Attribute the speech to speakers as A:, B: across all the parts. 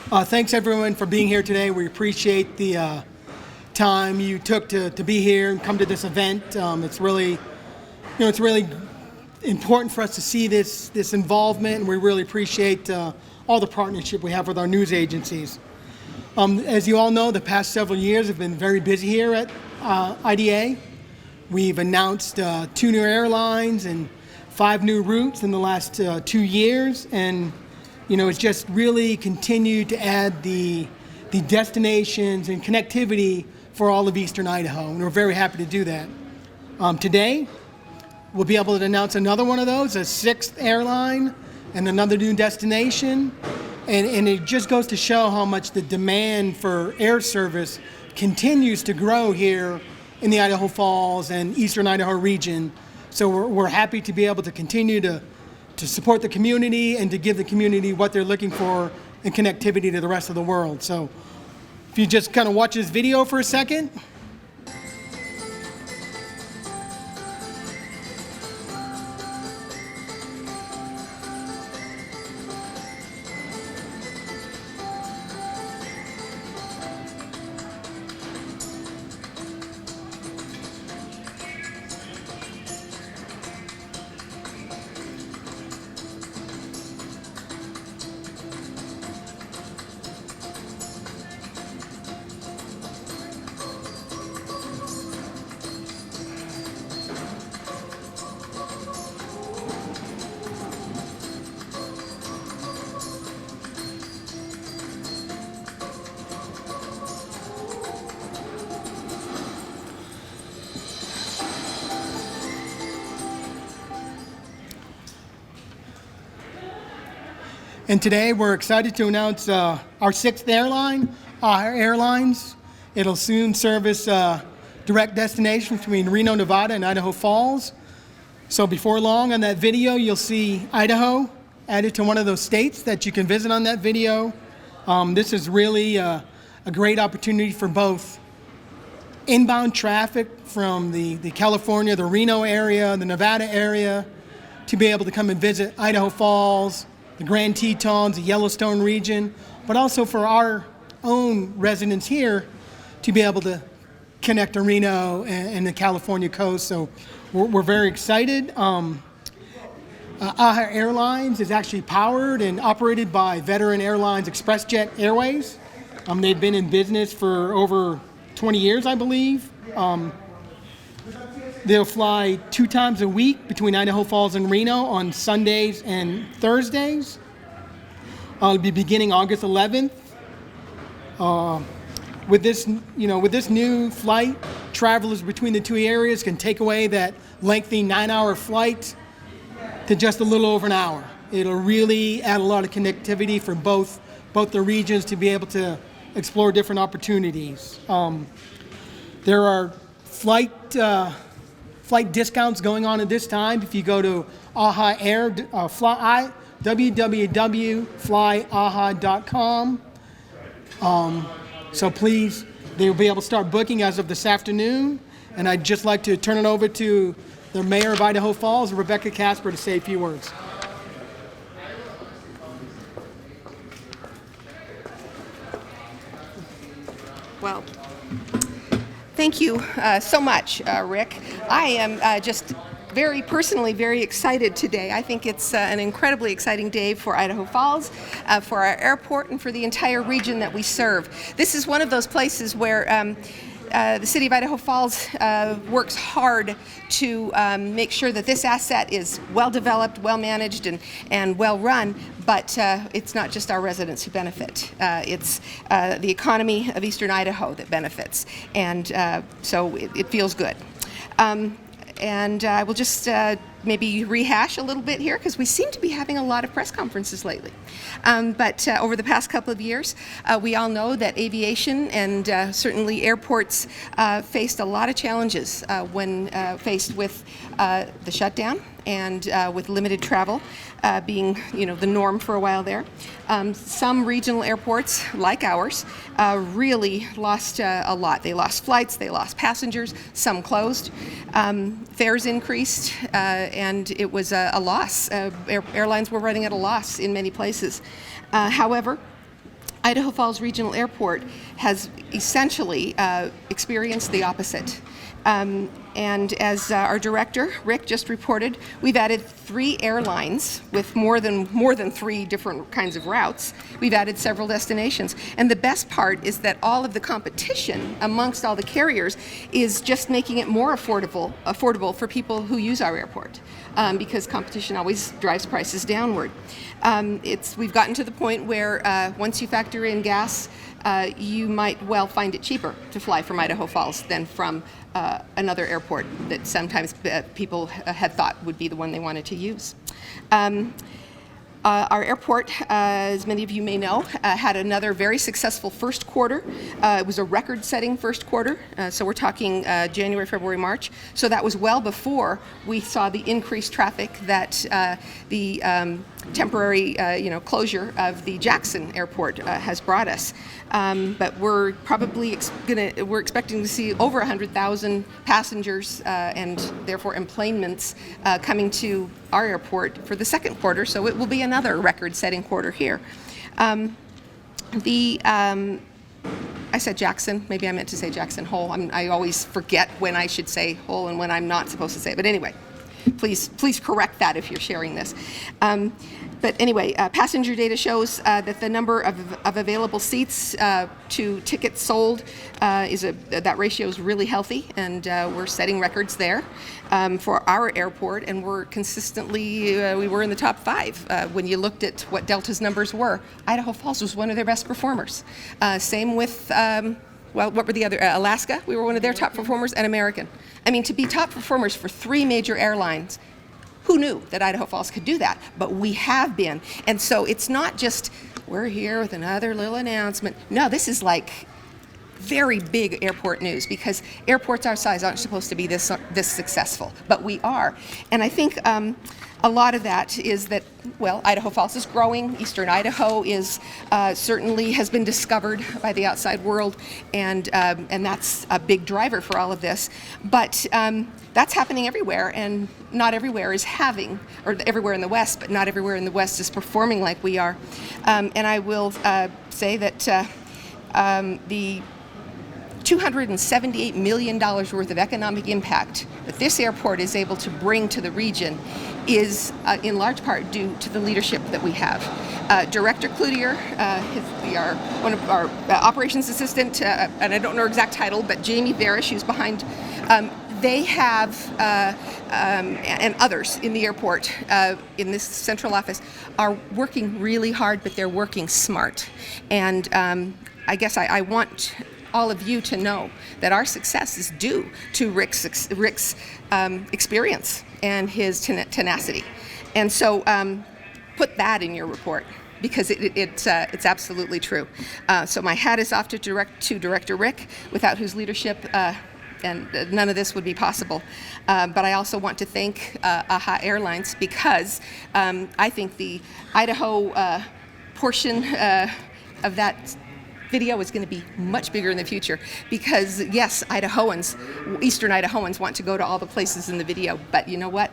A: Thanks everyone for being here today. We appreciate the time you took to be here and come to this event. It's really important for us to see this involvement, and we really appreciate all the partnership we have with our news agencies. As you all know, the past several years have been very busy here at IDA. We've announced 2 new airlines and 5 new routes in the last 2 years, and it's just really continued to add the destinations and connectivity for all of eastern Idaho, and we're very happy to do that. Today, we'll be able to announce another one of those, a 6th airline and another new destination, and it just goes to show how much the demand for air service continues to grow here in the Idaho Falls and eastern Idaho region. So we're happy to be able to continue to support the community and to give the community what they're looking for in connectivity to the rest of the world. So if you just kind of watch this video for a second. And today we're excited to announce our 6th airline, Airlines. It'll soon service direct destinations between Reno, Nevada and Idaho Falls. So before long on that video, you'll see Idaho added to one of those states that you can visit on that video. This is really a great opportunity for both inbound traffic from the California, the Reno area, the Nevada area, to be able to come and visit Idaho Falls, the Grand Tetons, the Yellowstone region, but also for our own residents here to be able to connect to Reno and the California coast. So we're very excited. AHA Airlines is actually powered and operated by veteran airlines ExpressJet Airways. They've been in business for over 20 years, I believe. They'll fly 2 times a week between Idaho Falls and Reno on Sundays and Thursdays. It'll be beginning August 11th. With this new flight, travelers between the 2 areas can take away that lengthy 9-hour flight to just a little over an hour. It'll really add a lot of connectivity for both the regions to be able to explore different opportunities. There are flight discounts going on at this time. If you go to AHA Air, www.flyaha.com. So please, they will be able to start booking as of this afternoon. And I'd just like to turn it over to the mayor of Idaho Falls, Rebecca Casper, to say a few words.
B: Well, thank you so much, Rick. I am just personally very excited today. I think it's an incredibly exciting day for Idaho Falls, for our airport, and for the entire region that we serve. This is one of those places where the city of Idaho Falls works hard to make sure that this asset is well developed, well managed, and well run. But it's not just our residents who benefit. It's the economy of eastern Idaho that benefits. And so it feels good. And I will just maybe rehash a little bit here because we seem to be having a lot of press conferences lately. But over the past couple of years, we all know that aviation and certainly airports faced a lot of challenges when faced with the shutdown and with limited travel being the norm for a while there. Some regional airports, like ours, really lost a lot. They lost flights, they lost passengers, some closed. Fares increased, and it was a loss. Airlines were running at a loss in many places. However, Idaho Falls Regional Airport has essentially experienced the opposite. And as our director, Rick, just reported, we've added 3 airlines with more than 3 different kinds of routes. We've added several destinations. And the best part is that all of the competition amongst all the carriers is just making it more affordable for people who use our airport, because competition always drives prices downward. We've gotten to the point where once you factor in gas, you might well find it cheaper to fly from Idaho Falls than from another airport that sometimes people had thought would be the one they wanted to use. Our airport, as many of you may know, had another very successful first quarter. It was a record-setting first quarter, so we're talking January, February, March. So that was well before we saw the increased traffic that the temporary closure of the Jackson Airport has brought us. But we're probably we're expecting to see over 100,000 passengers and therefore enplanements coming to our airport for the second quarter, so it will be another record-setting quarter here. I said Jackson, maybe I meant to say Jackson Hole. I always forget when I should say Hole and when I'm not supposed to say it, but anyway, please correct that if you're sharing this. But anyway, passenger data shows that the number of available seats to tickets sold that ratio is really healthy, and we're setting records there for our airport, and we're consistently, we were in the top 5 when you looked at what Delta's numbers were. Idaho Falls was one of their best performers. Same with what were the other? Alaska, we were one of their top performers, and American. I mean, to be top performers for 3 major airlines, who knew that Idaho Falls could do that? But we have been. And so it's not just, we're here with another little announcement. No, this is like very big airport news, because airports our size aren't supposed to be this successful, but we are. And I think a lot of that is that, well, Idaho Falls is growing. Eastern Idaho is certainly has been discovered by the outside world, and that's a big driver for all of this. But that's happening everywhere, and not everywhere is having, or everywhere in the West, but not everywhere in the West is performing like we are. And I will say that the $278 million worth of economic impact that this airport is able to bring to the region is in large part due to the leadership that we have. Director Cloutier, one of our operations assistant, and I don't know her exact title, but Jamie Varish, who's behind, they have, and others in the airport, in this central office, are working really hard, but they're working smart. And I guess I want all of you to know that our success is due to Rick's experience and his tenacity. And so put that in your report, because it's absolutely true. So my hat is off to Director Rick, without whose leadership and none of this would be possible. But I also want to thank AHA Airlines, because I think the Idaho portion of that video is going to be much bigger in the future, because yes, Eastern Idahoans want to go to all the places in the video, but you know what?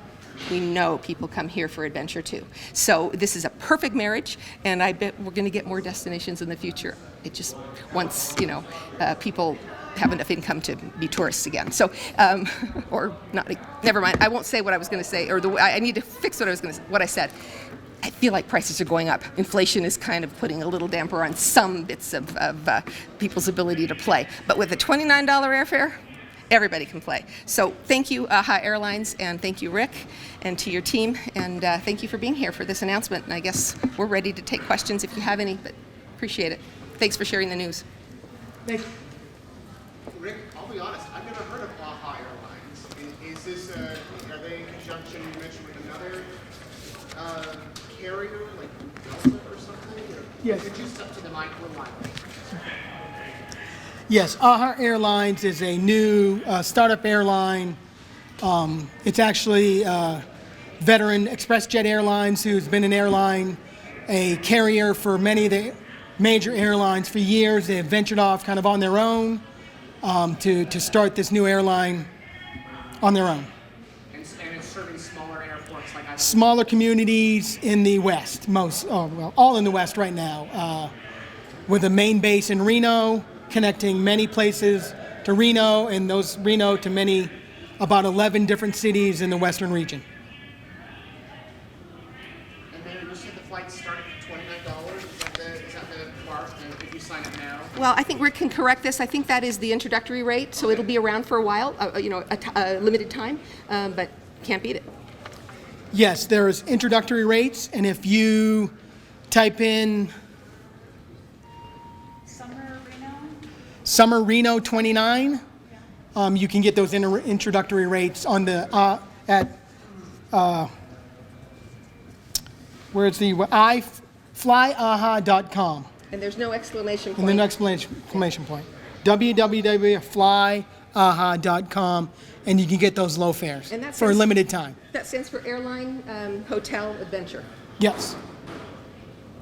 B: We know people come here for adventure too. So this is a perfect marriage, and I bet we're going to get more destinations in the future. It just, once, people have enough income to be tourists again. So, or not, never mind. I won't say what I was going to say, or I need to fix what I said. I feel like prices are going up. Inflation is kind of putting a little damper on some bits of people's ability to play. But with a $29 airfare, everybody can play. So thank you, AHA Airlines, and thank you, Rick, and to your team. And thank you for being here for this announcement. And I guess we're ready to take questions if you have any, but appreciate it. Thanks for sharing the news.
A: Thank you.
C: Rick, I'll be honest, I've never heard of AHA Airlines. Is this, are they in conjunction, you mentioned, with another carrier, like Delta or something? Or
A: Yes.
C: could you step to the mic one line?
A: Yes, AHA Airlines is a new startup airline. It's actually veteran ExpressJet Airlines, who's been an airline, a carrier for many of the major airlines for years. They have ventured off kind of on their own to start this new airline on their own.
C: And it's serving smaller airports like Idaho.
A: Smaller communities in the West, all in the West right now. with a main base in Reno, connecting many places to Reno, and those Reno to about 11 different cities in the western region.
C: And then you said the flights start at $29. Is that the bar if you sign up now?
B: Well, I think Rick can correct this. I think that is the introductory rate, so it'll be around for a while, a limited time, but can't beat it.
A: Yes, there's introductory rates, and if you type in Summer Reno 29, you can get those introductory rates on the where's the flyaha.com.
B: And there's no exclamation point.
A: And then exclamation point. www.flyaha.com, and you can get those low fares
B: And that
A: for a
B: says-
A: limited time.
B: That stands for Airline Hotel Adventure.
A: Yes.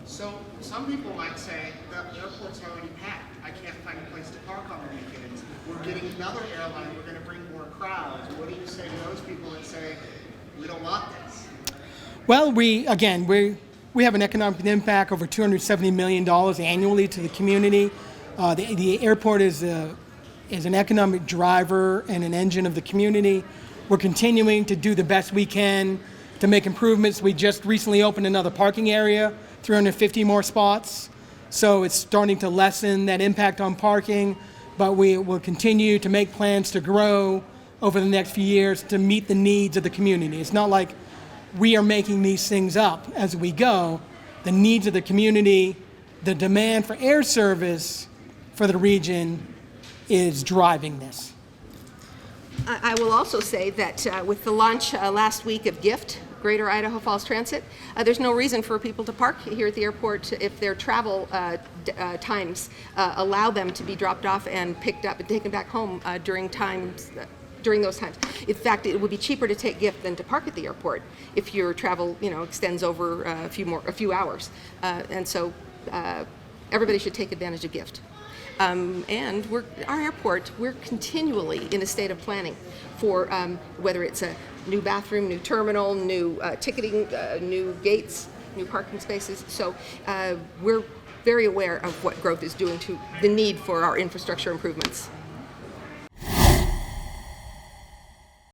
C: So some people might say the airport's already packed. I can't find a place to park on the weekends. We're getting another airline. We're going to bring more crowds. What do you say to those people that say we don't want this?
A: Well, we have an economic impact over $270 million annually to the community. The airport is an economic driver and an engine of the community. We're continuing to do the best we can to make improvements. We just recently opened another parking area, 350 more spots. So it's starting to lessen that impact on parking, but we will continue to make plans to grow over the next few years to meet the needs of the community. It's not like we are making these things up as we go. The needs of the community, the demand for air service for the region is driving this.
B: I will also say that with the launch last week of GIFT, Greater Idaho Falls Transit, there's no reason for people to park here at the airport if their travel times allow them to be dropped off and picked up and taken back home during those times. In fact, it would be cheaper to take GIFT than to park at the airport if your travel, extends over a few hours. And so everybody should take advantage of GIFT. And our airport, we're continually in a state of planning for whether it's a new bathroom, new terminal, new ticketing, new gates, new parking spaces. So we're very aware of what growth is doing to the need for our infrastructure improvements.